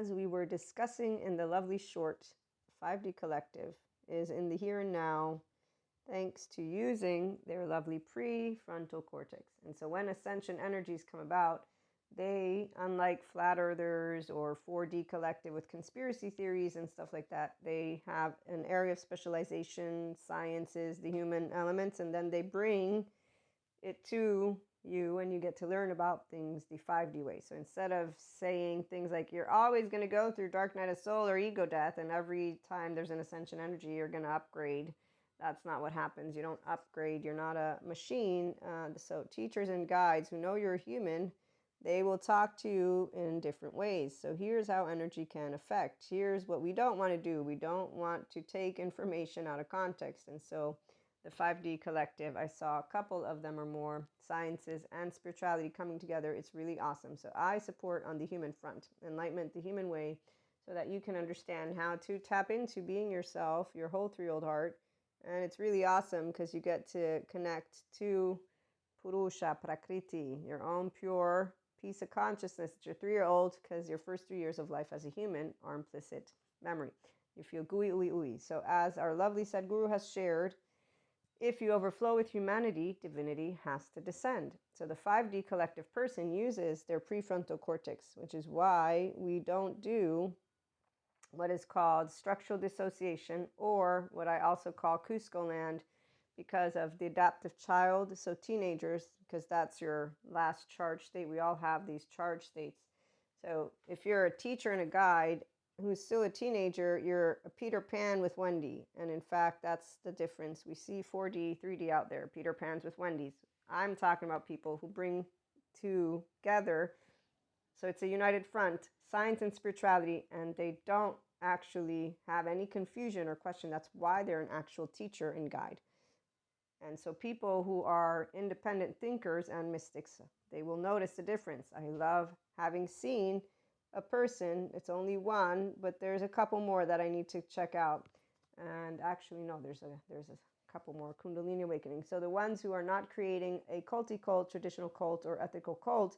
as we were discussing in the lovely short, 5D Collective is in the here and now, thanks to using their lovely prefrontal cortex. And so when ascension energies come about, they, unlike flat earthers or 4D Collective with conspiracy theories and stuff like that, they have an area of specialization, sciences, the human elements, and then they bring it to you and you get to learn about things the 5D way. So instead of saying things like you're always going to go through dark night of soul or ego death and every time there's an ascension energy you're going to upgrade, that's not what happens. You don't upgrade. You're not a machine. So teachers and guides who know you're a human, they will talk to you in different ways. So here's how energy can affect. Here's what we don't want to do. We don't want to take information out of context. And so the 5D Collective, I saw a couple of them or more, sciences and spirituality coming together. It's really awesome. So I support on the human front, enlightenment the human way, so that you can understand how to tap into being yourself, your whole 3-year-old heart. And it's really awesome because you get to connect to Purusha, Prakriti, your own pure piece of consciousness. It's your 3-year-old because your first 3 years of life as a human are implicit memory. You feel gooey, ooey, ooey. So as our lovely Sadhguru has shared, if you overflow with humanity, divinity has to descend. So the 5D Collective person uses their prefrontal cortex, which is why we don't do what is called structural dissociation, or what I also call Cusco land, because of the adaptive child. So teenagers, because that's your last charge state. We all have these charge states. So if you're a teacher and a guide who's still a teenager, you're a Peter Pan with Wendy. And in fact, that's the difference. We see 4D, 3D out there, Peter Pans with Wendy's. I'm talking about people who bring together. So it's a united front, science and spirituality, and they don't actually have any confusion or question. That's why they're an actual teacher and guide. And so people who are independent thinkers and mystics, they will notice the difference. I love having seen a person, it's only one, but there's a couple more that I need to check out. And actually, no, there's a couple more, Kundalini awakening. So the ones who are not creating a culty cult, traditional cult, or ethical cult,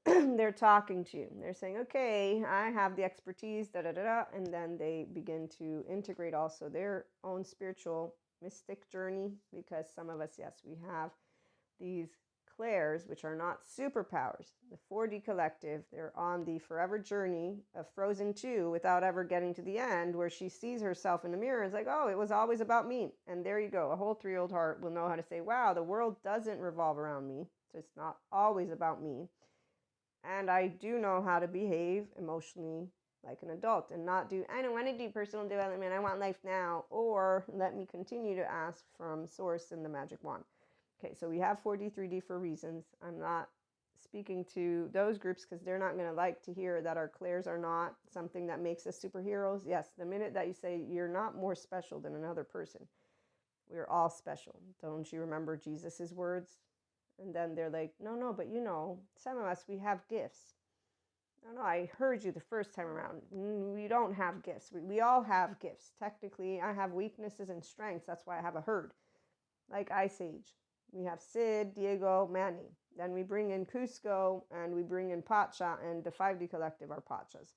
they're talking to you. They're saying, okay, I have the expertise, da da da da, and then they begin to integrate also their own spiritual mystic journey, because some of us, yes, we have these clairs, which are not superpowers. The 4D Collective, they're on the forever journey of Frozen 2 without ever getting to the end, where she sees herself in the mirror. It's like, oh, it was always about me. And there you go. A whole 3-year-old heart will know how to say, wow, the world doesn't revolve around me. So it's not always about me. And I do know how to behave emotionally like an adult and not do, I don't want to do personal development, I want life now, or let me continue to ask from source in the magic wand. Okay, so we have 4D, 3D for reasons. I'm not speaking to those groups because they're not going to like to hear that our clairs are not something that makes us superheroes. Yes, the minute that you say you're not more special than another person, we're all special. Don't you remember Jesus's words? And then they're like, no, but you know, some of us, we have gifts. No, I heard you the first time around. We don't have gifts. We all have gifts. Technically, I have weaknesses and strengths. That's why I have a herd. Like Ice Age. We have Sid, Diego, Manny. Then we bring in Cusco and we bring in Pacha, and the 5D Collective are Pachas.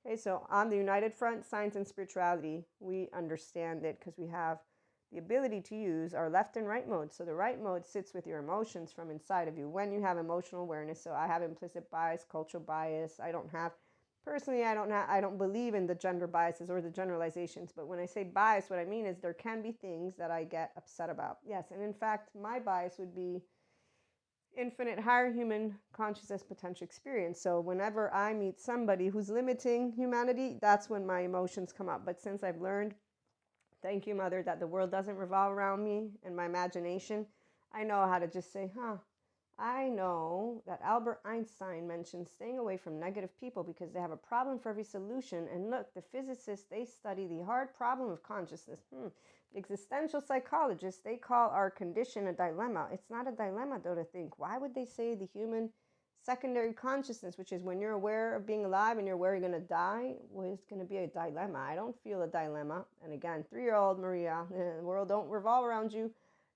Okay, so on the United Front, science and spirituality, we understand it because we have the ability to use our left and right mode. So the right mode sits with your emotions from inside of you when you have emotional awareness. So I have implicit bias, cultural bias. I don't believe in the gender biases or the generalizations. But when I say bias, what I mean is there can be things that I get upset about. Yes, and in fact, my bias would be infinite higher human consciousness potential experience. So whenever I meet somebody who's limiting humanity, that's when my emotions come up. But since I've learned, thank you, Mother, that the world doesn't revolve around me and my imagination, I know how to just say, I know that Albert Einstein mentioned staying away from negative people because they have a problem for every solution. And look, the physicists, they study the hard problem of consciousness. The existential psychologists, they call our condition a dilemma. It's not a dilemma, though, to think. Why would they say the human secondary consciousness, which is when you're aware of being alive and you're aware you're going to die, was going to be a dilemma? I don't feel a dilemma. And again, 3-year-old Maria, the world don't revolve around you.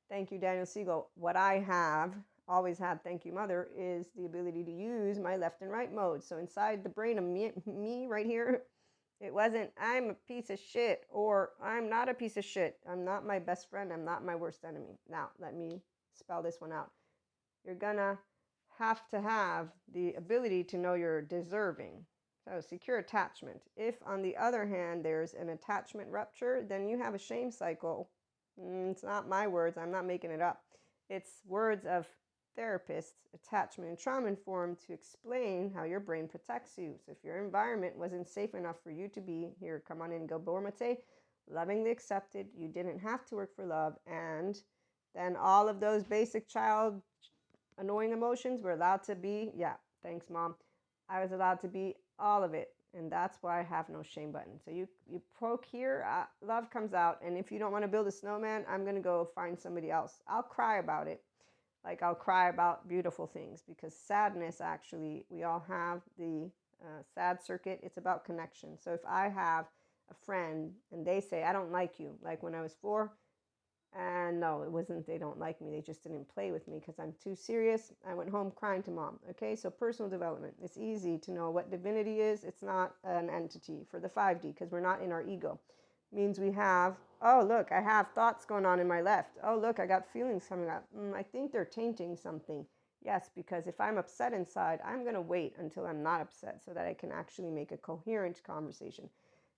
Thank you, Daniel Siegel. What I have, always had, thank you, Mother, is the ability to use my left and right mode. So inside the brain of me right here, it wasn't, I'm a piece of shit, or I'm not a piece of shit. I'm not my best friend. I'm not my worst enemy. Now, let me spell this one out. You're gonna have to have the ability to know you're deserving. So secure attachment. If, on the other hand, there's an attachment rupture, then you have a shame cycle. It's not my words. I'm not making it up. It's words of therapists, attachment and trauma informed, to explain how your brain protects you. So if your environment wasn't safe enough for you to be, here, come on in, go Bormate, lovingly accepted, you didn't have to work for love, and then all of those basic child annoying emotions were allowed to be, yeah, thanks, Mom. I was allowed to be all of it. And that's why I have no shame button. So you poke here, love comes out. And if you don't want to build a snowman, I'm going to go find somebody else. I'll cry about it. Like I'll cry about beautiful things, because sadness, actually, we all have the sad circuit. It's about connection. So if I have a friend and they say, I don't like you, like when I was 4, and no, it wasn't they don't like me. They just didn't play with me because I'm too serious. I went home crying to Mom. Okay, so personal development. It's easy to know what divinity is. It's not an entity for the 5D, because we're not in our ego. It means we have, oh, look, I have thoughts going on in my left. Oh, look, I got feelings coming up. I think they're tainting something. Yes, because if I'm upset inside, I'm going to wait until I'm not upset so that I can actually make a coherent conversation.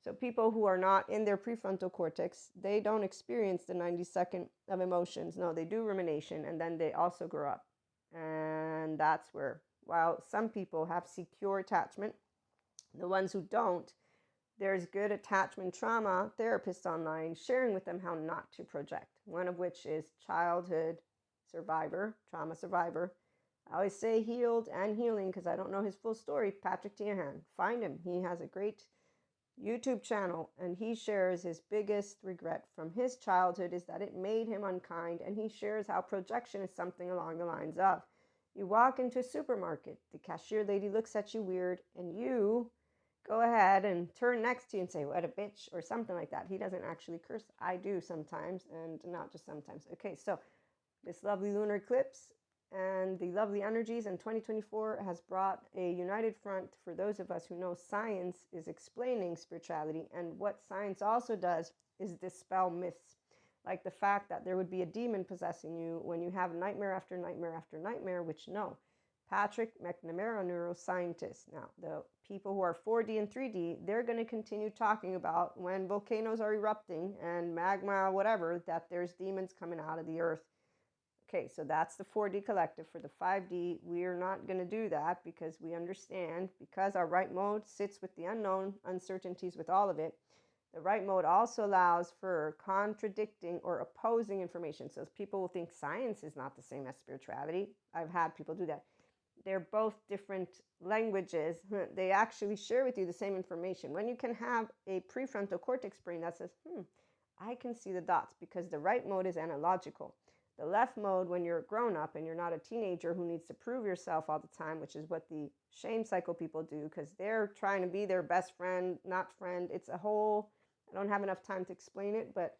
So people who are not in their prefrontal cortex, they don't experience the 90-second of emotions. No, they do rumination, and then they also grow up. And that's where, while some people have secure attachment, the ones who don't, there's good attachment trauma therapists online sharing with them how not to project. One of which is childhood survivor, trauma survivor. I always say healed and healing because I don't know his full story. Patrick Tiahan, find him. He has a great YouTube channel, and he shares his biggest regret from his childhood is that it made him unkind, and he shares how projection is something along the lines of, you walk into a supermarket, the cashier lady looks at you weird, and you go ahead and turn next to you and say, what a bitch, or something like that. He doesn't actually curse. I do sometimes, and not just sometimes. Okay, so this lovely lunar eclipse and the lovely energies in 2024 has brought a united front for those of us who know science is explaining spirituality. And what science also does is dispel myths, like the fact that there would be a demon possessing you when you have nightmare after nightmare after nightmare, which no. Patrick McNamara, neuroscientist. Now, the people who are 4D and 3D, they're going to continue talking about when volcanoes are erupting and magma, whatever, that there's demons coming out of the earth. Okay, so that's the 4D collective. For the 5D, we're not going to do that because we understand, because our right mode sits with the unknown, uncertainties with all of it. The right mode also allows for contradicting or opposing information. So people will think science is not the same as spirituality. I've had people do that. They're both different languages. They actually share with you the same information. When you can have a prefrontal cortex brain that says, I can see the dots, because the right mode is analogical. The left mode, when you're a grown-up and you're not a teenager who needs to prove yourself all the time, which is what the shame cycle people do, because they're trying to be their best friend, not friend. It's a whole, I don't have enough time to explain it, but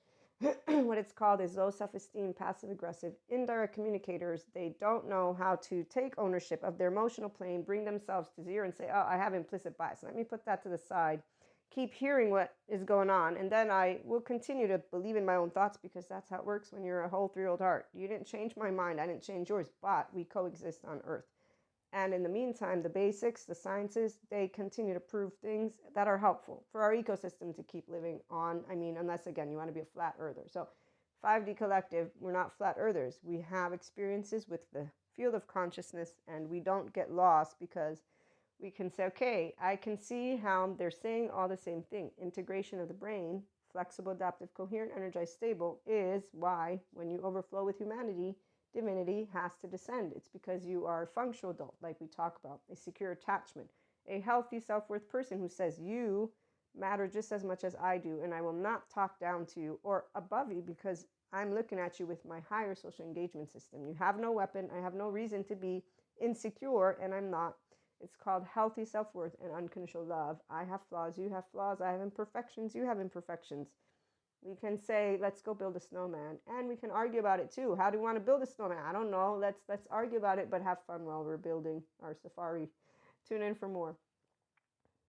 what it's called is low self-esteem, passive-aggressive, indirect communicators. They don't know how to take ownership of their emotional plane, bring themselves to zero and say, oh, I have implicit bias. Let me put that to the side. Keep hearing what is going on, and then I will continue to believe in my own thoughts, because that's how it works when you're a whole 3-year-old heart. You didn't change my mind, I didn't change yours, but we coexist on Earth. And in the meantime, the basics, the sciences, they continue to prove things that are helpful for our ecosystem to keep living on. I mean, unless, again, you want to be a flat earther. So 5D collective, we're not flat earthers. We have experiences with the field of consciousness, and we don't get lost, because we can say, okay, I can see how they're saying all the same thing. Integration of the brain, flexible, adaptive, coherent, energized, stable, is why when you overflow with humanity, divinity has to descend. It's because you are a functional adult, like we talk about, a secure attachment, a healthy self-worth person who says you matter just as much as I do, and I will not talk down to you or above you because I'm looking at you with my higher social engagement system. You have no weapon. I have no reason to be insecure, and I'm not. It's called healthy self-worth and unconditional love. I have flaws, you have flaws. I have imperfections, you have imperfections. We can say, let's go build a snowman. And we can argue about it too. How do you want to build a snowman? I don't know. Let's argue about it, but have fun while we're building our safari. Tune in for more.